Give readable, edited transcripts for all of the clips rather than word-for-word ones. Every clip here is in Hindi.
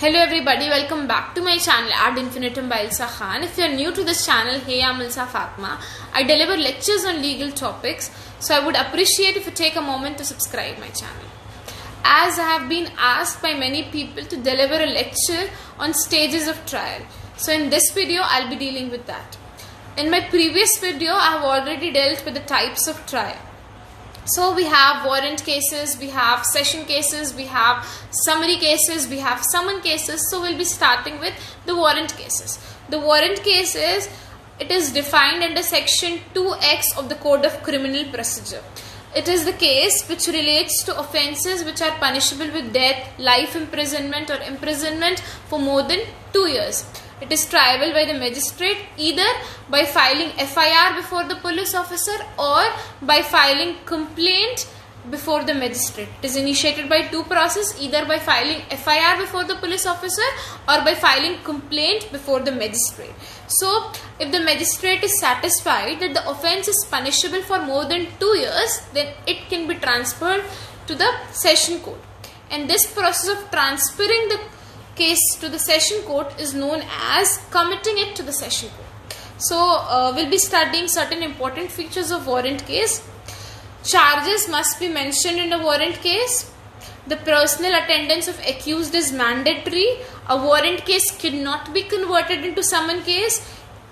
Hello everybody, welcome back to my channel Ad Infinitum by Ilsa Khan. If you are new to this channel, hey, I'm Ilsa Fatma. I deliver lectures on legal topics, so I would appreciate if you take a moment to subscribe my channel. As I have been asked by many people to deliver a lecture on stages of trial, so in this video I'll be dealing with that. In my previous video, I have already dealt with the types of trial. So we have warrant cases, we have session cases, we have summary cases, we have summon cases. So we'll be starting with the warrant cases. The warrant cases, it is defined under section 2X of the Code of Criminal Procedure. It is the case which relates to offences which are punishable with death, life imprisonment or imprisonment for more than 2 years. It is triable by the magistrate either by filing FIR before the police officer or by filing complaint before the magistrate. It is initiated by two processes, either by filing FIR before the police officer or by filing complaint before the magistrate. So, if the magistrate is satisfied that the offence is punishable for more than 2 years, then it can be transferred to the session court. And this process of transferring the case to the session court is known as committing it to the session court. So, we'll be studying certain important features of warrant case. Charges must be mentioned in the warrant case. The personal attendance of accused is mandatory. A warrant case cannot be converted into summon case.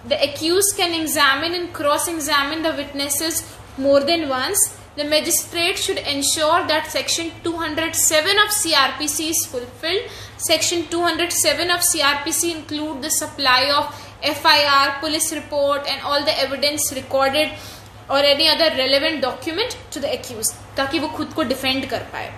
The accused can examine and cross-examine the witnesses more than once. The magistrate should ensure that section 207 of CRPC is fulfilled. Section 207 of CRPC include the supply of FIR, police report and all the evidence recorded or any other relevant document to the accused ताकि वो खुद को defend कर पाए.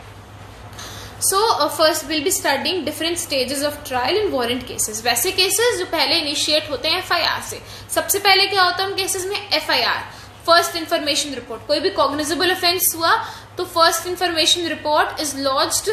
So first we'll be studying different stages of trial in warrant cases. वैसे cases जो पहले initiate होते हैं FIR से. सबसे पहले क्या होता है उन cases में FIR, फर्स्ट इन्फॉर्मेशन रिपोर्ट. कोई भी कॉग्निजेबल ऑफेंस हुआ तो first information report is lodged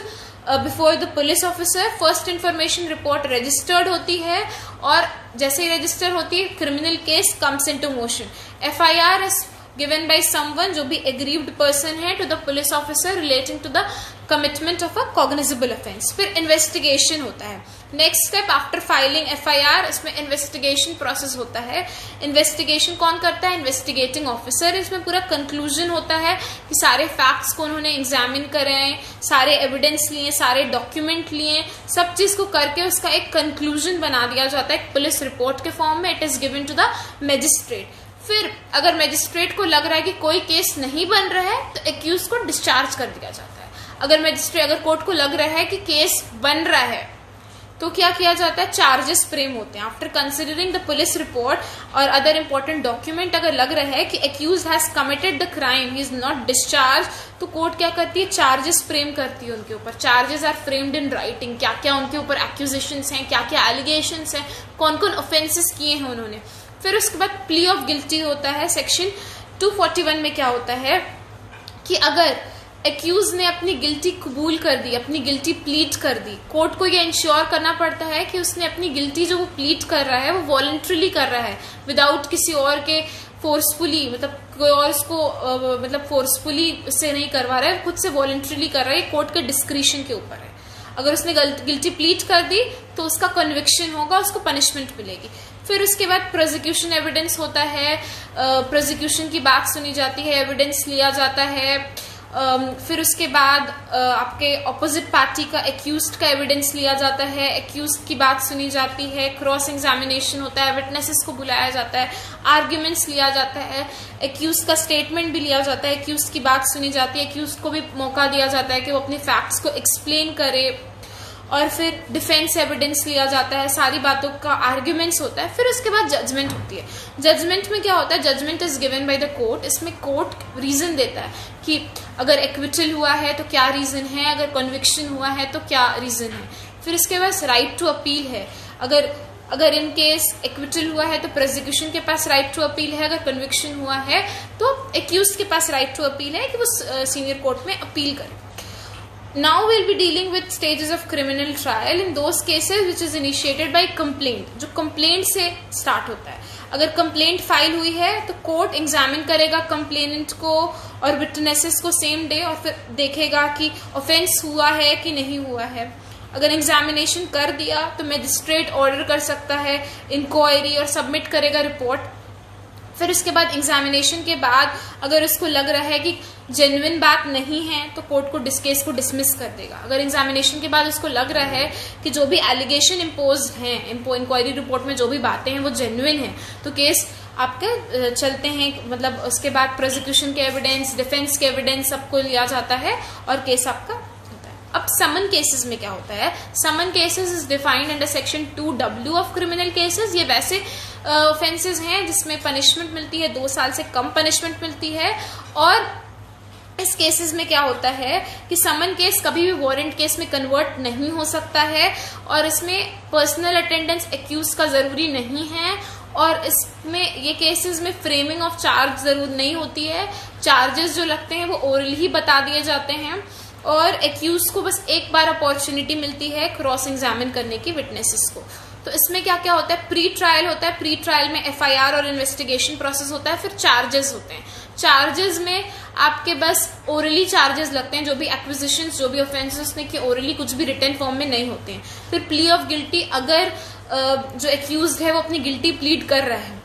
before the police officer. First information report registered होती है और जैसे ही रजिस्टर होती है criminal case comes into motion. FIR is given by someone जो भी aggrieved person है to the police officer relating to the commitment of a cognizable offence. फिर investigation होता है. Next step after filing FIR, इसमें investigation process होता है. Investigation कौन करता है? Investigating officer. इसमें पूरा conclusion होता है कि सारे facts को उन्होंने examine करे हैं, सारे evidence लिए, सारे document लिए, सब चीज़ को करके उसका एक conclusion बना दिया जाता है पुलिस रिपोर्ट के फॉर्म में. It is given to the magistrate. फिर अगर मैजिस्ट्रेट को लग रहा है कि कोई केस नहीं बन रहा है तो एक्यूज को डिस्चार्ज कर दिया जाता है. अगर कोर्ट को लग रहा है कि केस बन रहा है तो क्या किया जाता है? चार्जेस फ्रेम होते हैं. After considering the police report और अदर इंपॉर्टेंट डॉक्यूमेंट अगर लग रहा है कि accused has committed the crime, he is not discharge, तो कोर्ट क्या करती है? चार्जेस फ्रेम करती है उनके ऊपर. Charges are framed in writing. क्या क्या उनके ऊपर एक्यूजेशंस हैं, क्या क्या एलिगेशंस हैं, कौन कौन ऑफेंसेस किए हैं उन्होंने. फिर उसके बाद प्ली ऑफ गिल्टी होता है. सेक्शन 241 में क्या होता है कि अगर एक्यूज ने अपनी गिल्टी कबूल कर दी, अपनी गिल्टी प्लीट कर दी, कोर्ट को ये इंश्योर करना पड़ता है कि उसने अपनी गिल्टी जो वो प्लीट कर रहा है वो वॉलंटरीली कर रहा है, विदाउट किसी और के फोर्सफुली, मतलब कोई और उसको मतलब फोर्सफुली से नहीं करवा रहा है, खुद से वॉलंटरीली कर रहा है. कोर्ट के डिस्क्रिशन के ऊपर है. अगर उसने गिल्टी प्लीट कर दी तो उसका कन्विक्शन होगा, उसको पनिशमेंट मिलेगी. फिर उसके बाद प्रोसिक्यूशन एविडेंस होता है. प्रोसिक्यूशन की बात सुनी जाती है, एविडेंस लिया जाता है. फिर उसके बाद आपके ऑपोजिट पार्टी का एक्यूज्ड का एविडेंस लिया जाता है, एक्यूज्ड की बात सुनी जाती है. क्रॉस एग्जामिनेशन होता है, विटनेसेस को बुलाया जाता है, आर्ग्यूमेंट्स लिया जाता है, एक्यूज्ड का स्टेटमेंट भी लिया जाता है, एक्यूज्ड की बात सुनी जाती है, एक्यूज्ड को भी मौका दिया जाता है कि वो अपने फैक्ट्स को एक्सप्लेन करे. और फिर डिफेंस एविडेंस लिया जाता है, सारी बातों का आर्ग्यूमेंट्स होता है. फिर उसके बाद जजमेंट होती है. जजमेंट में क्या होता है? Judgment is given by the court. इसमें कोर्ट रीजन देता है कि अगर एक्विटल हुआ है तो क्या रीजन है, अगर कन्विक्शन हुआ है तो क्या रीजन है. फिर इसके बाद राइट टू अपील है. अगर इन केस एक्विटल हुआ है तो प्रोसिक्यूशन के पास राइट टू अपील है, अगर कन्विक्शन हुआ है तो एक्यूज के पास राइट टू अपील है कि वो सीनियर कोर्ट में अपील करे. Now we'll be dealing with stages of criminal trial in those cases which is initiated by complaint. जो complaint से start होता है. अगर complaint फाइल हुई है तो कोर्ट एग्जामिन करेगा complainant को और witnesses को सेम डे और फिर देखेगा कि offense हुआ है कि नहीं हुआ है. अगर एग्जामिनेशन कर दिया तो मजिस्ट्रेट ऑर्डर कर सकता है इंक्वायरी और सबमिट करेगा रिपोर्ट। फिर उसके बाद एग्जामिनेशन के बाद अगर उसको लग रहा है कि जेन्युइन बात नहीं है तो कोर्ट को केस को डिसमिस कर देगा। अगर एग्जामिनेशन के बाद उसको लग रहा है कि जो भी एलिगेशन इम्पोज हैं इंक्वायरी रिपोर्ट में जो भी बातें हैं वो जेन्युइन है तो केस आपके चलते हैं, मतलब उसके बाद प्रोसिक्यूशन के एविडेंस, डिफेंस के एविडेंस सबको लिया जाता है और केस आपका होता है। अब समन केसेस में क्या होता है? Summon cases is defined under section 2W of criminal cases. ये वैसे ऑफेंसेस हैं जिसमें पनिशमेंट मिलती है 2 साल से कम पनिशमेंट मिलती है। और इस केसेस में क्या होता है कि समन केस कभी भी वारंट केस में कन्वर्ट नहीं हो सकता है और इसमें पर्सनल अटेंडेंस एक्यूज का जरूरी नहीं है और इसमें ये केसेस में फ्रेमिंग ऑफ चार्ज जरूर नहीं होती है। चार्जेस जो लगते हैं वो ओरल ही बता दिए जाते हैं और एक्यूज को बस एक बार अपॉर्चुनिटी मिलती है क्रॉस एग्जामिन करने की विटनेसेस को। तो इसमें क्या क्या होता है? प्री ट्रायल होता है, प्री ट्रायल में FIR और इन्वेस्टिगेशन प्रोसेस होता है, फिर चार्जेस होते हैं। चार्जेस में आपके बस ओरली चार्जेस लगते हैं, जो भी एक्विजिशन जो भी ऑफेंसेस ने कि ओरली कुछ भी रिटन फॉर्म में नहीं होते हैं। फिर प्ली ऑफ गिल्टी, अगर जो एक्यूज्ड है वो अपनी गिल्टी प्लीड कर रहा है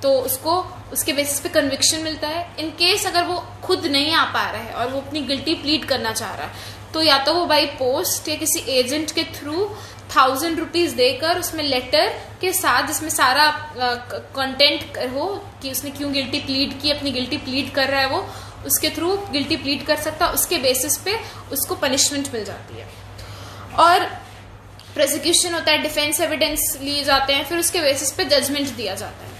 तो उसको उसके बेसिस पे कन्विक्शन मिलता है। इन केस अगर वो खुद नहीं आ पा रहा है और वो अपनी गिल्टी प्लीड करना चाह रहा है तो या तो वो बाई पोस्ट या किसी एजेंट के थ्रू 1000 रुपीज देकर उसमें लेटर के साथ जिसमें सारा कंटेंट हो कि उसने क्यों गिल्टी प्लीड की, अपनी गिल्टी प्लीड कर रहा है, वो उसके थ्रू गिल्टी प्लीड कर सकता है। उसके बेसिस पे उसको पनिशमेंट मिल जाती है। और प्रोसिक्यूशन होता है, डिफेंस एविडेंस लिए जाते हैं, फिर उसके बेसिस पे जजमेंट दिया जाता है।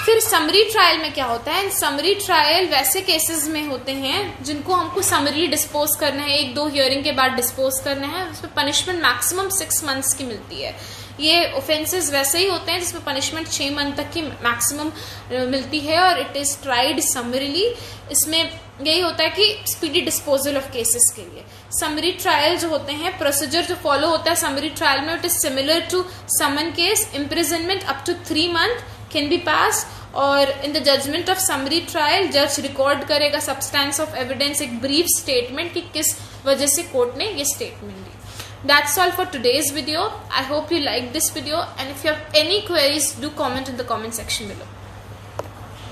फिर समरी ट्रायल में क्या होता है? समरी ट्रायल वैसे केसेस में होते हैं जिनको हमको समरी डिस्पोज करना है, 1-2 हियरिंग के बाद डिस्पोज करना है। उसमें पनिशमेंट मैक्सिमम 6 मंथ्स की मिलती है। ये ऑफेंसेस वैसे ही होते हैं जिसमें पनिशमेंट 6 मंथ तक की मैक्सिमम मिलती है और इट इज ट्राइड समरीली। इसमें यही होता है कि स्पीडी डिस्पोजल ऑफ केसेस के लिए। समरी ट्रायल जो होते हैं, प्रोसीजर जो फॉलो होता है समरी ट्रायल में, it is similar to summon case. Imprisonment up to 3 month can be pass और in the judgment of summary trial जज रिकॉर्ड करेगा सब्सटेंस ऑफ एविडेंस, एक ब्रीफ स्टेटमेंट कि किस वजह से कोर्ट ने ये स्टेटमेंट दी। That's all for today's video. I hope you liked this video and if you have any queries, do comment in the comment section below.